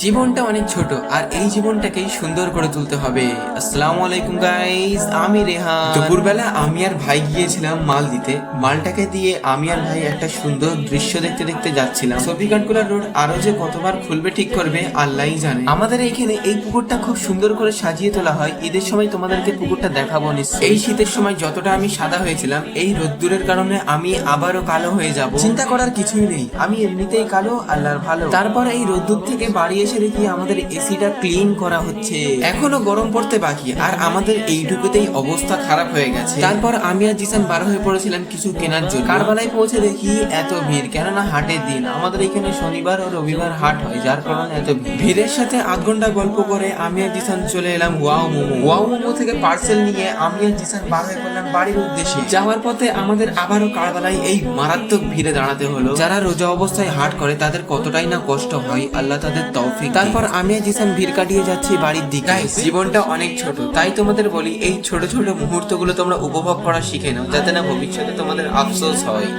জীবনটা অনেক ছোট আর এই জীবনটাকেই সুন্দর করে তুলতে হবে। আসসালামু আলাইকুম গাইস, আমি রেহান। দুপুরবেলা আমি আর ভাই গিয়েছিলাম মাল দিতে। মালটাকে দিয়ে আমি আর ভাই একটা সুন্দর দৃশ্য দেখতে দেখতে যাচ্ছিলাম। সফিকানকুলা রোড আরো যে কতবার খুলবে ঠিক করবে আল্লাহই জানে। আমাদের এইখানে এই পুকুরটা খুব সুন্দর করে সাজিয়ে তোলা হয়। ঈদের সময় তোমাদেরকে পুকুরটা দেখাবো নিশ্চয়ই। এই শীতের সময় যতটা আমি সাদা হয়েছিলাম, এই রোদ্দুরের কারণে আমি আবারও কালো হয়ে যাব। চিন্তা করার কিছুই নেই, আমি এমনিতেই কালো, আল্লাহর ভালো। তারপর এই রোদ্দুর থেকে বাড়ি এসে দেখি আমাদের এসিটা ক্লিন করা হচ্ছে। এখনো গরম পড়তে বাকি আর আমাদের এইটুকুতেই অবস্থা খারাপ হয়ে গেছে। তারপর আমি আর জিসান বার হয়ে পড়েছিলাম কিছু কেনার জন্য। কারবালায় পৌঁছে দেখি এত ভিড়, কেননা হাটের দিন। আমাদের এখানে শনিবার ও রবিবার হাট হয়, যার কারণে এত ভিড়। ভিড়ের সাথে আধ ঘন্টা গল্প করে আমি আর জিসান চলে এলাম ওয়াও মোমো। ওয়াও মোমো থেকে পার্সেল নিয়ে আমি আর জিসান বার হয়ে পড়লাম বাড়ির উদ্দেশ্যে। যাওয়ার পথে আমাদের আবারও কারবালায় এই মারাত্মক ভিড়ে দাঁড়াতে হলো। যারা রোজা অবস্থায় হাট করে তাদের কতটাই না কষ্ট হয়, আল্লাহ তাদের তৌফিক। তারপর আমি আর জিসান ভিড় কাটিয়ে যাচ্ছি বাড়ির দিকে। জীবনটা অনেক ছোট, তাই তোমাদের বলি এই ছোট ছোট মুহূর্তগুলো তোমরা উপভোগ করা শিখে নাও, যাতে না ভবিষ্যতে তোমাদের আফসোস হয়।